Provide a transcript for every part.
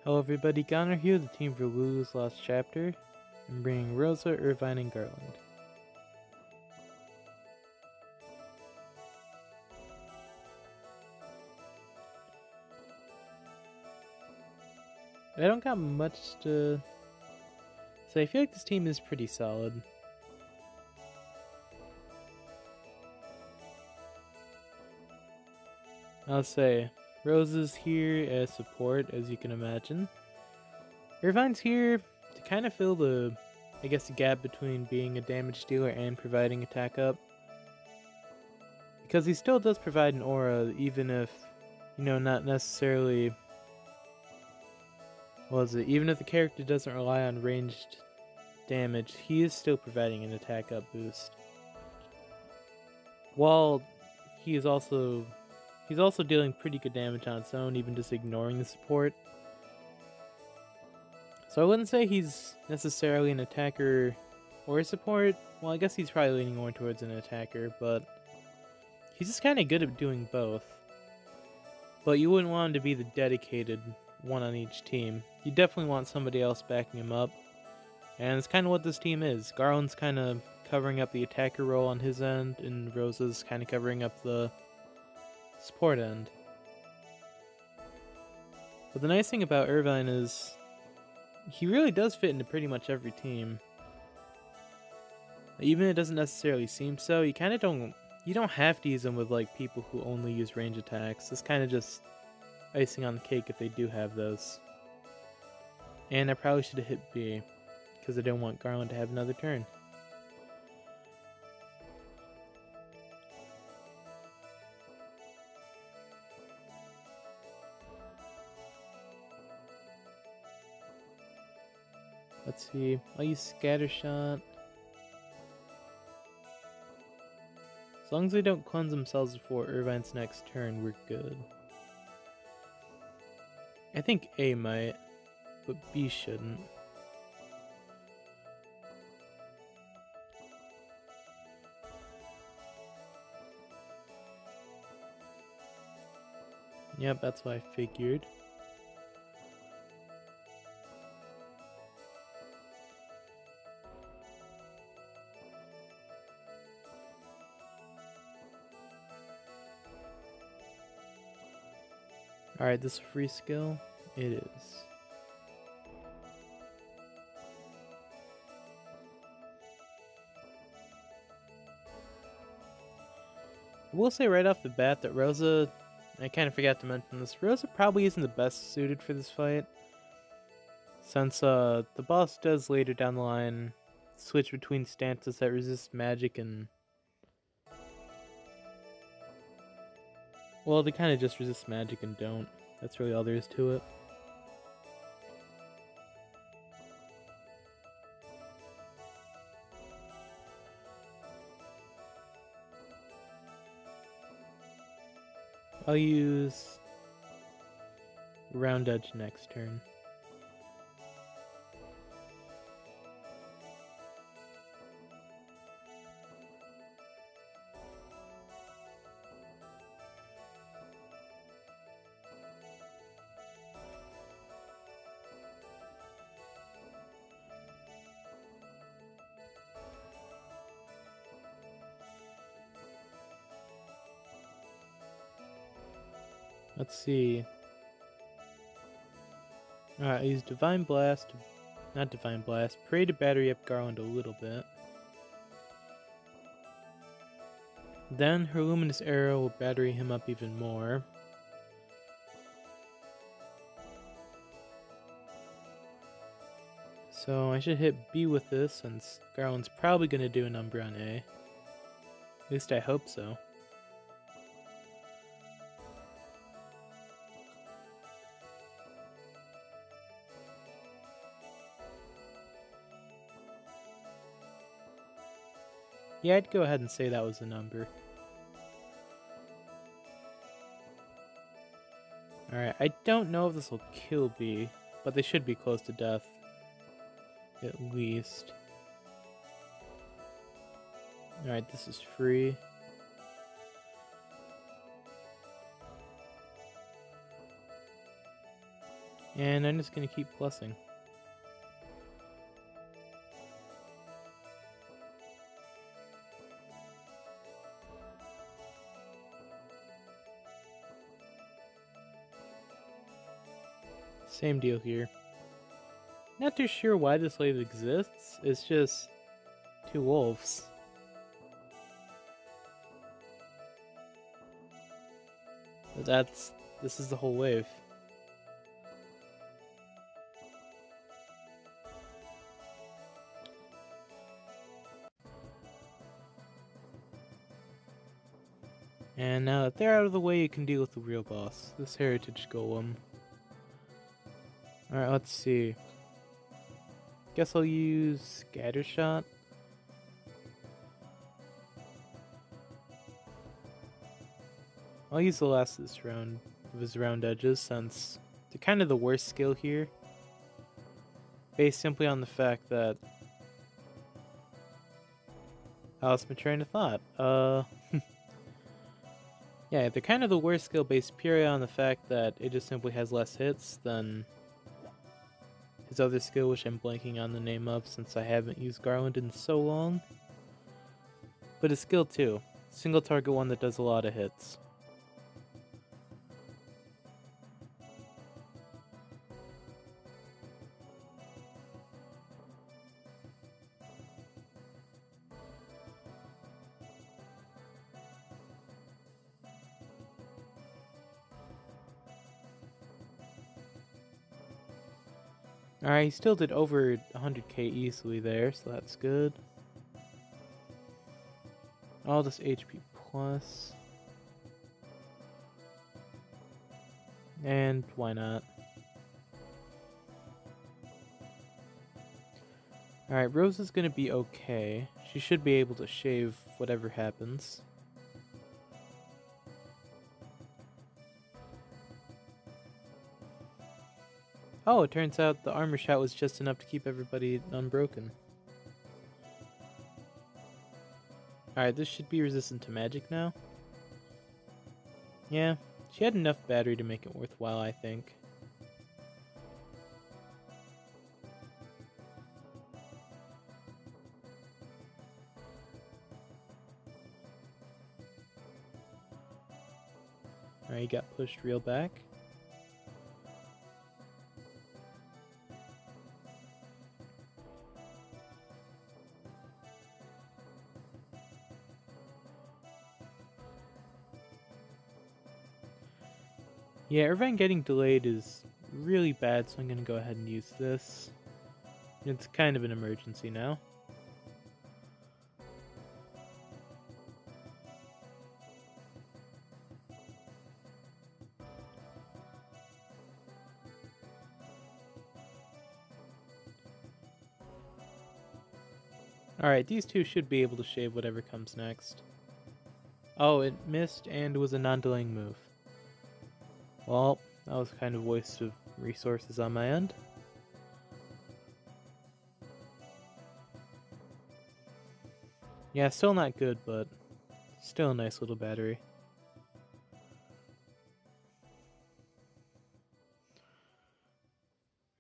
Hello everybody, Connor here, the team for Lulu's Lost Chapter. I'm bringing Rosa, Irvine, and Garland. I don't got much to say. I feel like this team is pretty solid. I'll say, Rosa's here as support, as you can imagine. Irvine's here to kind of fill the gap between being a damage dealer and providing attack up. Because he still does provide an aura, even if, not necessarily... even if the character doesn't rely on ranged damage, he is still providing an attack up boost. While he's also dealing pretty good damage on its own, even just ignoring the support. So I wouldn't say he's necessarily an attacker or a support. Well, I guess he's probably leaning more towards an attacker, but he's just kind of good at doing both. But you wouldn't want him to be the dedicated one on each team. You definitely want somebody else backing him up. And it's kind of what this team is. Garland's kind of covering up the attacker role on his end, and Rosa's kind of covering up the support end. But the nice thing about Irvine is he really does fit into pretty much every team. Even if it doesn't necessarily seem so, you don't have to use them with like people who only use range attacks. It's kind of just icing on the cake if they do have those. And I probably should have hit B, because I don't want Garland to have another turn. Let's see, I'll use Scattershot. As long as they don't cleanse themselves before Irvine's next turn, we're good. I think A might, but B shouldn't. Yep, that's what I figured. Alright, this is a free skill? It is. I will say right off the bat that Rosa, I kind of forgot to mention this, Rosa probably isn't the best suited for this fight. Since the boss does later down the line switch between stances that resist magic and... well, they kind of just resist magic and don't. That's really all there is to it. I'll use Round Edge next turn. Let's see. Alright, I use Divine Blast. Not Divine Blast. Pray to battery up Garland a little bit. Then her Luminous Arrow will battery him up even more. So I should hit B with this, since Garland's probably going to do a number on A. At least I hope so. Yeah, I'd go ahead and say that was the number. Alright, I don't know if this will kill B, but they should be close to death. At least. Alright, this is free. And I'm just gonna keep plussing. Same deal here. Not too sure why this wave exists, it's just 2 wolves. But this is the whole wave. And now that they're out of the way, you can deal with the real boss, this heritage golem. Alright, let's see. Guess I'll use Scattershot. I'll use the last of this round of his round edges since they're kind of the worst skill here. Based simply on the fact that I lost my train of thought. Yeah, they're kind of the worst skill based purely on the fact that it just simply has less hits than his other skill, which I'm blanking on the name of since I haven't used Garland in so long. But his skill 2, single target one that does a lot of hits. Alright, he still did over 100k easily there, so that's good. All this HP plus. And why not? Alright, Rosa's gonna be okay. She should be able to shave whatever happens. Oh, it turns out the armor shot was just enough to keep everybody unbroken. Alright, this should be resistant to magic now. Yeah, she had enough battery to make it worthwhile, I think. Alright, he got pushed real back. Yeah, Irvine getting delayed is really bad, so I'm going to go ahead and use this. It's kind of an emergency now. Alright, these two should be able to shave whatever comes next. Oh, it missed and was a non-delaying move. Well, that was kind of a waste of resources on my end. Yeah, still not good, but still a nice little battery.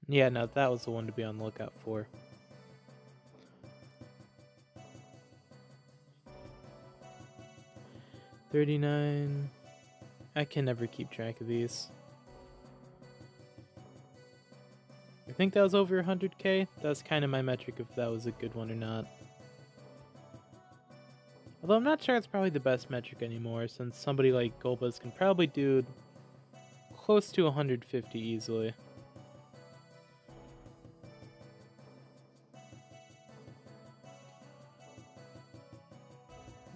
Yeah, no, that was the one to be on the lookout for. $39. I can never keep track of these. I think that was over 100k. That's kind of my metric if that was a good one or not. Although I'm not sure it's probably the best metric anymore, since somebody like Golbez can probably do close to 150 easily.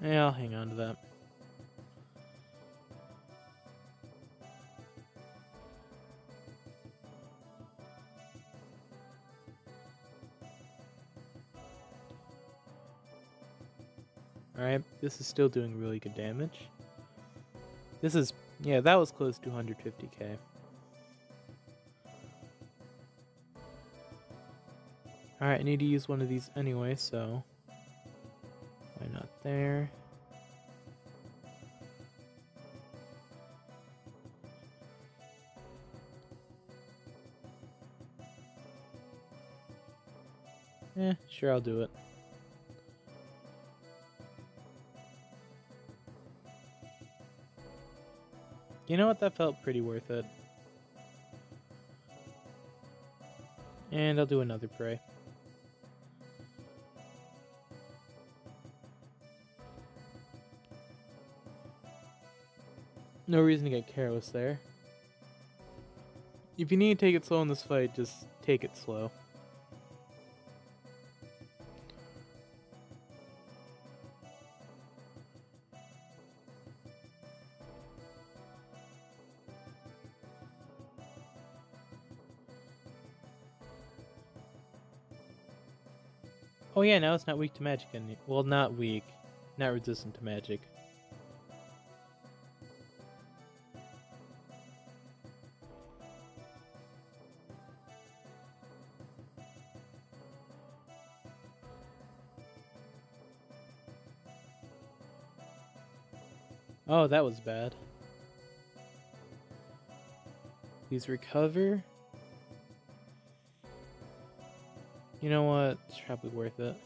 Yeah, I'll hang on to that. Alright, this is still doing really good damage. This is, yeah, that was close to 150k. Alright, I need to use one of these anyway, so why not there? Sure, I'll do it. You know what? That felt pretty worth it. And I'll do another prey. No reason to get careless there. If you need to take it slow in this fight, just take it slow. Oh yeah, now it's not weak to magic anymore. Well, not weak. Not resistant to magic. Oh, that was bad. Please recover. You know what? It's probably worth it.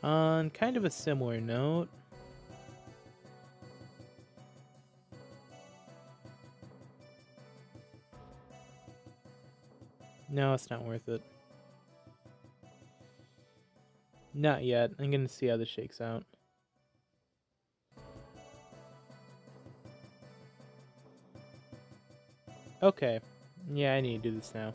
On kind of a similar note, no, it's not worth it. Not yet. I'm gonna see how this shakes out. Okay. Yeah, I need to do this now.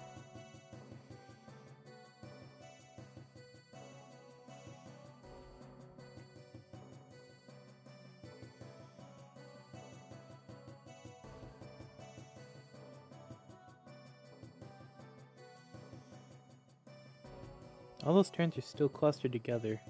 All those turns are still clustered together.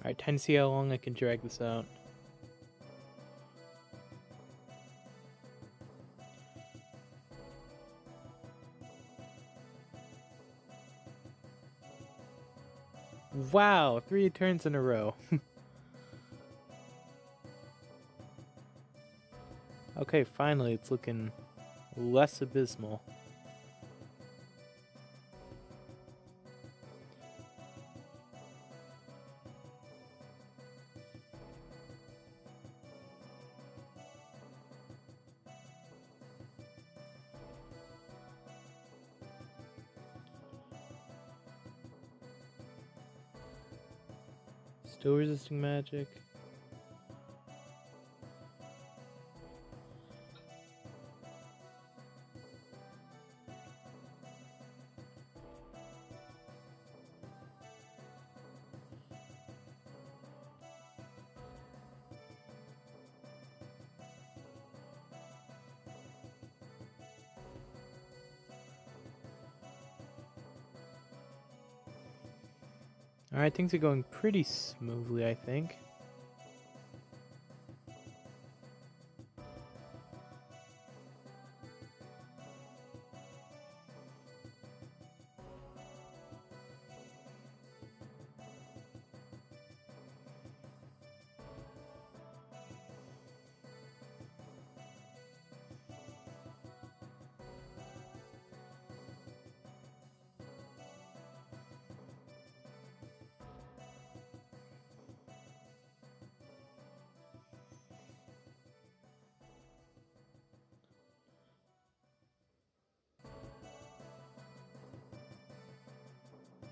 Alright, time to see how long I can drag this out. Wow, 3 turns in a row. Okay, finally it's looking less abysmal. Still resisting magic. Alright, things are going pretty smoothly, I think.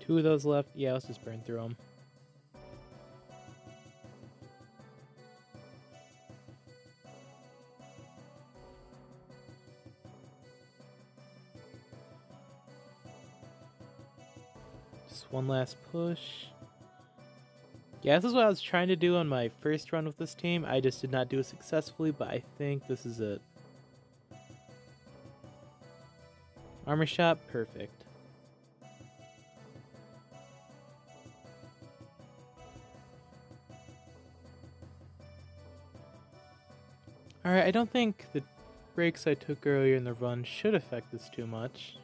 2 of those left. Yeah, let's just burn through them. Just one last push. Yeah, this is what I was trying to do on my first run with this team. I just did not do it successfully, but I think this is it. Armor shot, perfect. Alright, I don't think the breaks I took earlier in the run should affect this too much.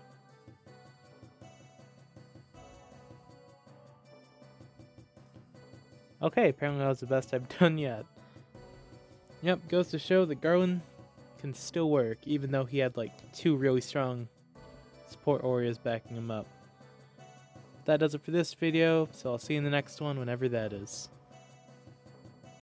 Okay, apparently that was the best I've done yet. Yep, goes to show that Garland can still work, even though he had like 2 really strong support warriors backing him up. That does it for this video, so I'll see you in the next one whenever that is.